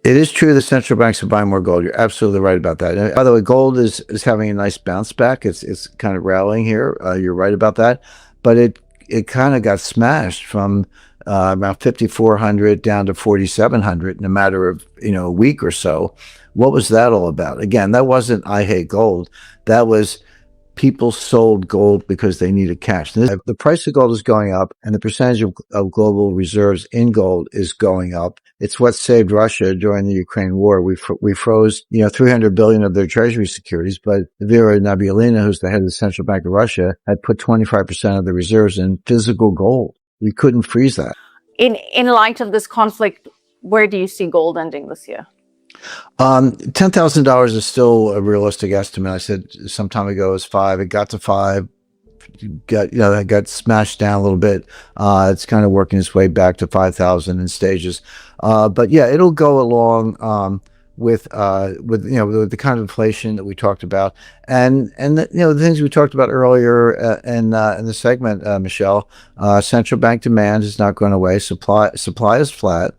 It is true that central banks are buying more gold. You're absolutely right about that. And by the way, gold is having a nice bounce back. It's kind of rallying here. You're right about that, but it kind of got smashed from around 5,400 down to 4,700 in a matter of a week or so. What was that all about? Again, that wasn't I hate gold. That was people sold gold because they needed cash. The price of gold is going up, and the percentage of global reserves in gold is going up. It's what saved Russia during the Ukraine war. We froze, 300 billion of their treasury securities, but Vera Nabiullina, who's the head of the central bank of Russia, had put 25% of the reserves in physical gold. We couldn't freeze that. In light of this conflict, where do you see gold ending this year? $10,000 is still a realistic estimate. I said some time ago it was 5. It got to 5. It got smashed down a little bit. It's kind of working its way back to 5,000 in stages. But yeah, it'll go along with the kind of inflation that we talked about, and the things we talked about earlier in the segment, Michelle. Central bank demand is not going away. Supply is flat.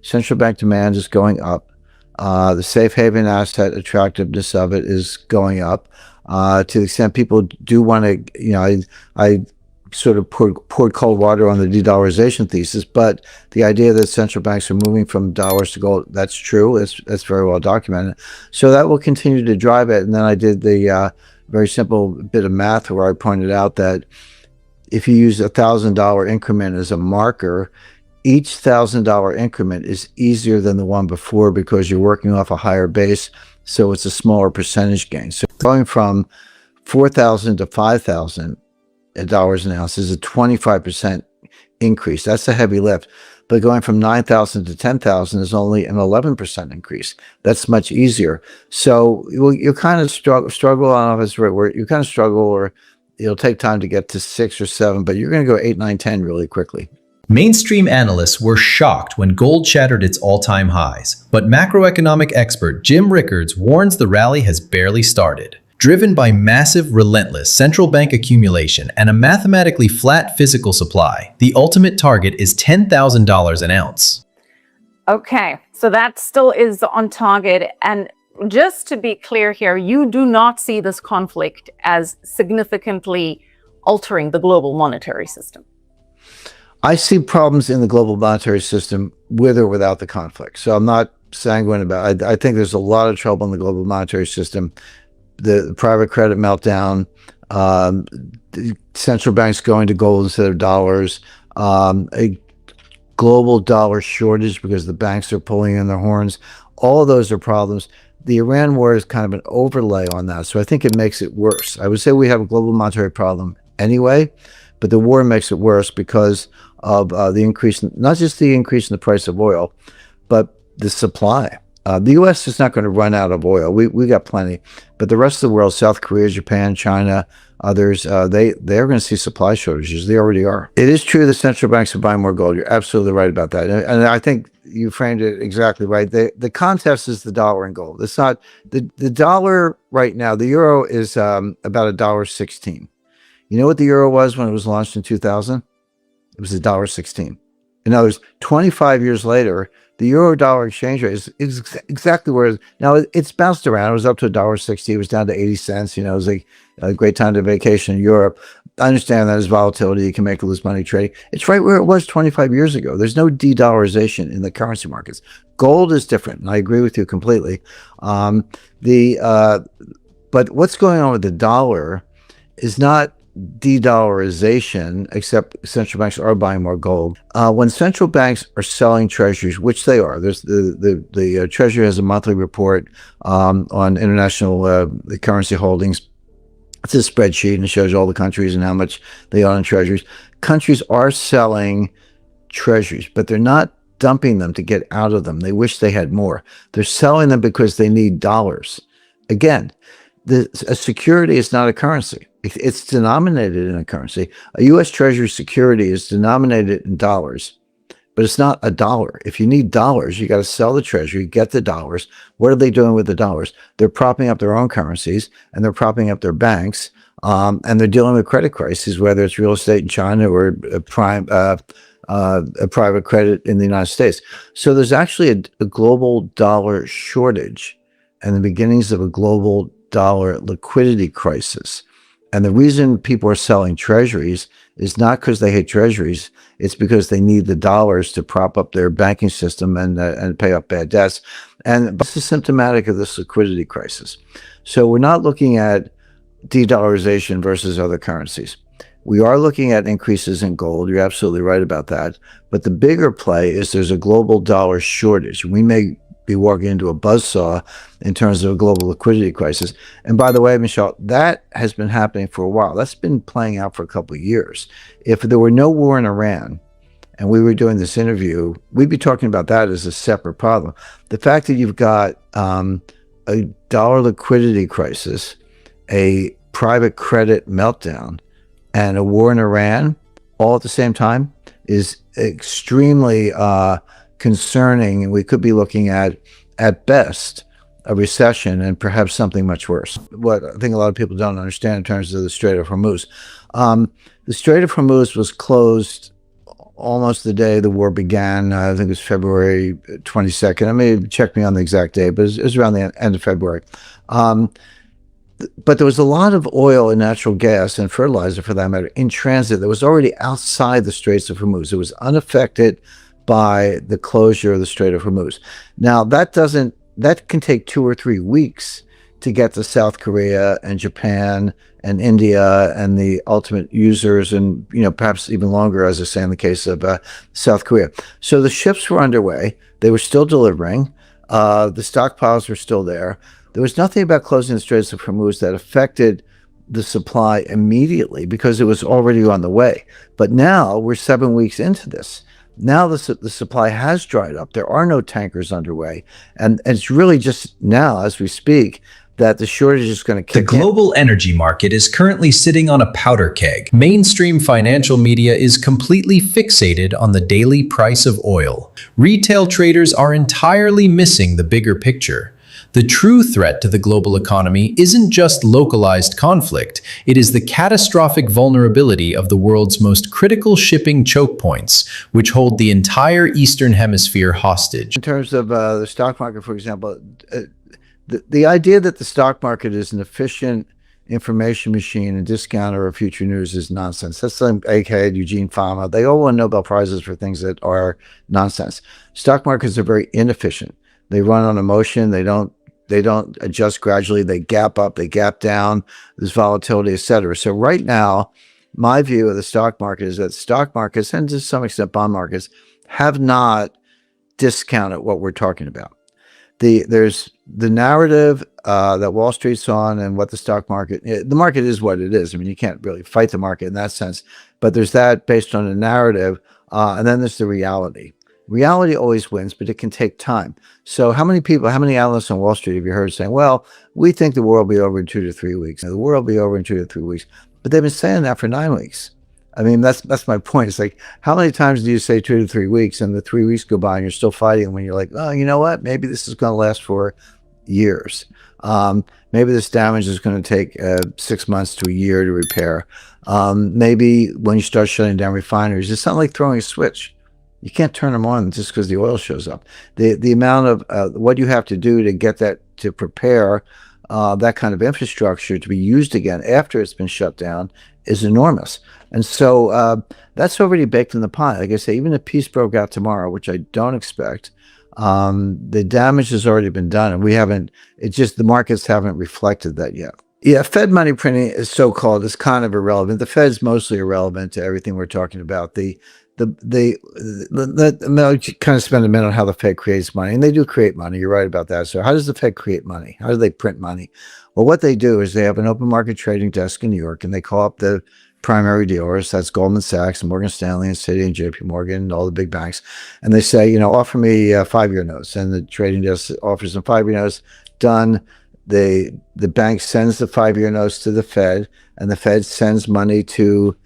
Central bank demand is going up. The safe haven asset attractiveness of it is going up. To the extent people do want to, I sort of poured cold water on the de-dollarization thesis, but the idea that central banks are moving from dollars to gold, that's true. That's very well documented. So that will continue to drive it. And then I did the very simple bit of math where I pointed out that if you use $1,000 increment as a marker, each $1,000 increment is easier than the one before because you're working off a higher base, so it's a smaller percentage gain. So going from $4,000 to $5,000 an ounce is a 25% increase. That's a heavy lift. But going from 9,000 to 10,000 is only an 11% increase. That's much easier. So you kind of struggle. I don't know if it's the right word. You kind of struggle, or it'll take time to get to 6 or 7, but you're going to go 8, 9, 10 really quickly. Mainstream analysts were shocked when gold shattered its all-time highs, but macroeconomic expert Jim Rickards warns the rally has barely started. Driven by massive, relentless central bank accumulation and a mathematically flat physical supply, the ultimate target is $10,000 an ounce. Okay, so that still is on target. And just to be clear here, you do not see this conflict as significantly altering the global monetary system. I see problems in the global monetary system with or without the conflict. So I'm not sanguine about it. I think there's a lot of trouble in the global monetary system. The private credit meltdown, the central banks going to gold instead of dollars, a global dollar shortage because the banks are pulling in their horns. All of those are problems. The Iran war is kind of an overlay on that. So I think it makes it worse. I would say we have a global monetary problem anyway, but the war makes it worse because of the increase, not just the increase in the price of oil, but the supply. The U.S. is not going to run out of oil. We got plenty, but the rest of the world, South Korea, Japan, China, others, they're going to see supply shortages. They already are. It is true that central banks are buying more gold. You're absolutely right about that, and I think you framed it exactly right. The contest is the dollar and gold. It's not the dollar right now. The euro is about $1.16. You know what the euro was when it was launched in 2000? It was $1.16. In other words, 25 years later, the euro-dollar exchange rate is exactly where it is. Now, it's bounced around. It was up to $1.60. It was down to 80 cents. It was a great time to vacation in Europe. I understand that there's volatility. You can make or lose money trading. It's right where it was 25 years ago. There's no de-dollarization in the currency markets. Gold is different, and I agree with you completely. But what's going on with the dollar is not de-dollarization, except central banks are buying more gold. When central banks are selling treasuries, which they are, there's the Treasury has a monthly report on international currency holdings. It's a spreadsheet and it shows all the countries and how much they own in treasuries. Countries are selling treasuries, but they're not dumping them to get out of them. They wish they had more. They're selling them because they need dollars. Again, a security is not a currency. It's denominated in a currency. A U.S. Treasury security is denominated in dollars, but it's not a dollar. If you need dollars, you got to sell the Treasury, get the dollars. What are they doing with the dollars? They're propping up their own currencies, and they're propping up their banks, and they're dealing with credit crises, whether it's real estate in China or a private credit in the United States. So there's actually a global dollar shortage and the beginnings of a global dollar liquidity crisis. And the reason people are selling treasuries is not because they hate treasuries. It's because they need the dollars to prop up their banking system and pay off bad debts. And this is symptomatic of this liquidity crisis. So we're not looking at de-dollarization versus other currencies. We are looking at increases in gold. You're absolutely right about that. But the bigger play is there's a global dollar shortage. We may be walking into a buzzsaw in terms of a global liquidity crisis. And by the way, Michelle, that has been happening for a while. That's been playing out for a couple of years. If there were no war in Iran and we were doing this interview, we'd be talking about that as a separate problem. The fact that you've got a dollar liquidity crisis, a private credit meltdown, and a war in Iran all at the same time is extremely concerning, and we could be looking at best, a recession and perhaps something much worse. What I think a lot of people don't understand in terms of the Strait of Hormuz. The Strait of Hormuz was closed almost the day the war began. I think it was February 22nd. I mean, check me on the exact day, but it was around the end of February. But there was a lot of oil and natural gas and fertilizer, for that matter, in transit that was already outside the Straits of Hormuz. It was unaffected by the closure of the Strait of Hormuz. Now, that can take 2 or 3 weeks to get to South Korea and Japan and India and the ultimate users, and perhaps even longer, as I say in the case of South Korea. So the ships were underway. They were still delivering. The stockpiles were still there. There was nothing about closing the Straits of Hormuz that affected the supply immediately because it was already on the way. But now we're 7 weeks into this. Now the supply has dried up. There are no tankers underway. And it's really just now, as we speak, that the shortage is going to kick in. The global energy market is currently sitting on a powder keg. Mainstream financial media is completely fixated on the daily price of oil. Retail traders are entirely missing the bigger picture. The true threat to the global economy isn't just localized conflict, it is the catastrophic vulnerability of the world's most critical shipping choke points, which hold the entire Eastern Hemisphere hostage. In terms of the stock market, for example, the idea that the stock market is an efficient information machine and discounter of future news is nonsense. That's like AKA Eugene Fama. They all won Nobel Prizes for things that are nonsense. Stock markets are very inefficient. They run on emotion. They don't adjust gradually. They gap up, they gap down, there's volatility, etc. So right now, my view of the stock market is that stock markets, and to some extent bond markets, have not discounted what we're talking about. There's the narrative that Wall Street's on and what the market is what it is. I mean, you can't really fight the market in that sense, but there's that based on a narrative, and then there's the reality. Reality always wins, but it can take time. So how many analysts on Wall Street have you heard saying, well, we think the war will be over in 2 to 3 weeks. The war will be over in 2 to 3 weeks. But they've been saying that for 9 weeks. I mean, that's my point. It's like, how many times do you say 2 to 3 weeks and the 3 weeks go by and you're still fighting when you're like, oh, you know what? Maybe this is going to last for years. Maybe this damage is going to take 6 months to a year to repair. Maybe when you start shutting down refineries, it's not like throwing a switch. You can't turn them on just because the oil shows up. The amount of what you have to do to get that, to prepare that kind of infrastructure to be used again after it's been shut down is enormous. And so that's already baked in the pie. Like I say, even if peace broke out tomorrow, which I don't expect, the damage has already been done. And the markets haven't reflected that yet. Yeah, Fed money printing is so-called is kind of irrelevant. The Fed's mostly irrelevant to everything we're talking about. I'll kind of spend a minute on how the Fed creates money, and they do create money. You're right about that. So how does the Fed create money? How do they print money? Well, what they do is they have an open market trading desk in New York, and they call up the primary dealers. That's Goldman Sachs and Morgan Stanley and Citi and JP Morgan and all the big banks. And they say, offer me 5-year notes. And the trading desk offers them 5-year notes. Done. The bank sends the 5-year notes to the Fed, and the Fed sends money to,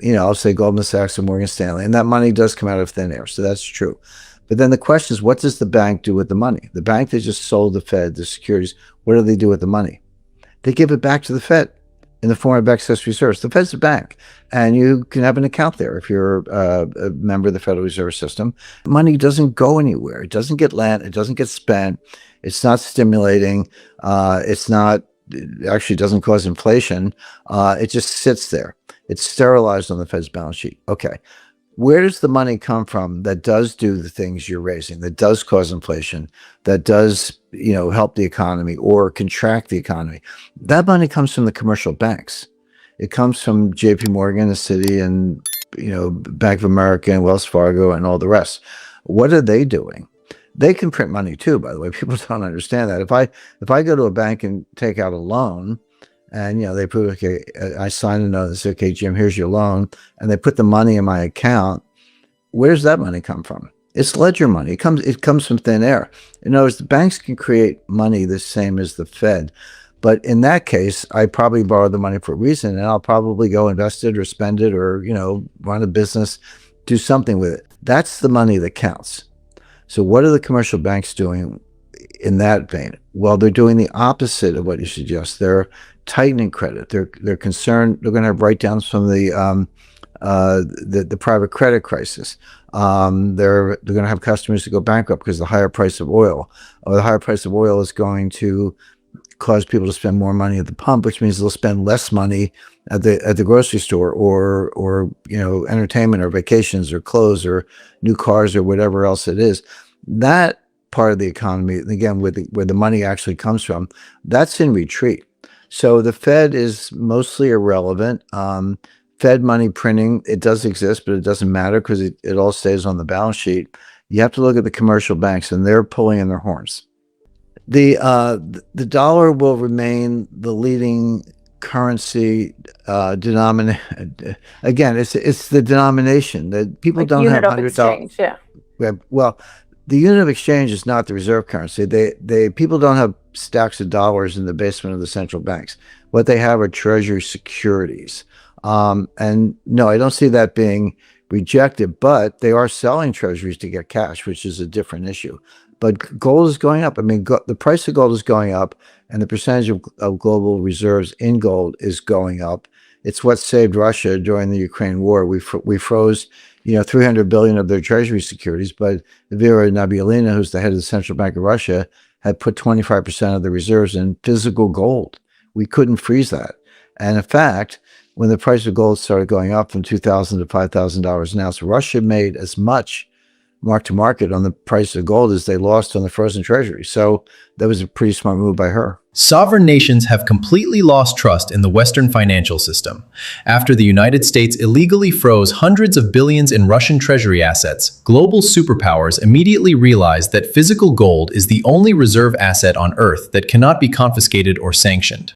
I'll say Goldman Sachs or Morgan Stanley, and that money does come out of thin air. So that's true. But then the question is, what does the bank do with the money? The bank that just sold the Fed the securities, what do they do with the money? They give it back to the Fed. in the form of excess reserves. The Fed's a bank, and you can have an account there if you're a member of the Federal Reserve System. Money doesn't go anywhere. It doesn't get lent. It doesn't get spent. It's not stimulating. It actually doesn't cause inflation. It just sits there. It's sterilized on the Fed's balance sheet. Okay. Where does the money come from that does do the things you're raising, that does cause inflation, that does, help the economy or contract the economy? That money comes from the commercial banks. It comes from JP Morgan, the Citi, and, Bank of America and Wells Fargo and all the rest. What are they doing? They can print money too, by the way. People don't understand that. If I go to a bank and take out a loan, and they put, okay, I sign a note and say, okay, Jim, here's your loan, and they put the money in my account. Where's that money come from? It's ledger money. It comes from thin air. In other words, the banks can create money the same as the Fed, but in that case, I probably borrow the money for a reason, and I'll probably go invest it or spend it or run a business, do something with it. That's the money that counts. So what are the commercial banks doing in that vein? Well, they're doing the opposite of what you suggest. They're tightening credit. They're concerned. They're going to have write-downs from the private credit crisis. They're going to have customers to go bankrupt because of the higher price of oil. Or the higher price of oil is going to cause people to spend more money at the pump, which means they'll spend less money at the grocery store or entertainment or vacations or clothes or new cars or whatever else it is. That part of the economy, again, where the money actually comes from, that's in retreat. So the Fed is mostly irrelevant. Fed money printing, it does exist, but it doesn't matter because it all stays on the balance sheet. You have to look at the commercial banks, and they're pulling in their horns. The dollar will remain the leading currency denomination. Again, it's the denomination that people don't have $100. Yeah. Well, the unit of exchange is not the reserve currency. People don't have stacks of dollars in the basement of the central banks. What they have are treasury securities. And no, I don't see that being rejected, but they are selling treasuries to get cash, which is a different issue. But gold is going up. I mean, the price of gold is going up, and the percentage of global reserves in gold is going up. It's what saved Russia during the Ukraine war. We froze, 300 billion of their treasury securities, but Vera Nabiullina, who's the head of the Central Bank of Russia, had put 25% of the reserves in physical gold. We couldn't freeze that. And in fact, when the price of gold started going up from $2,000 to $5,000 an ounce, Russia made as much mark to market on the price of gold as they lost on the frozen treasury. So that was a pretty smart move by her. Sovereign nations have completely lost trust in the Western financial system. After the United States illegally froze hundreds of billions in Russian treasury assets, global superpowers immediately realized that physical gold is the only reserve asset on Earth that cannot be confiscated or sanctioned.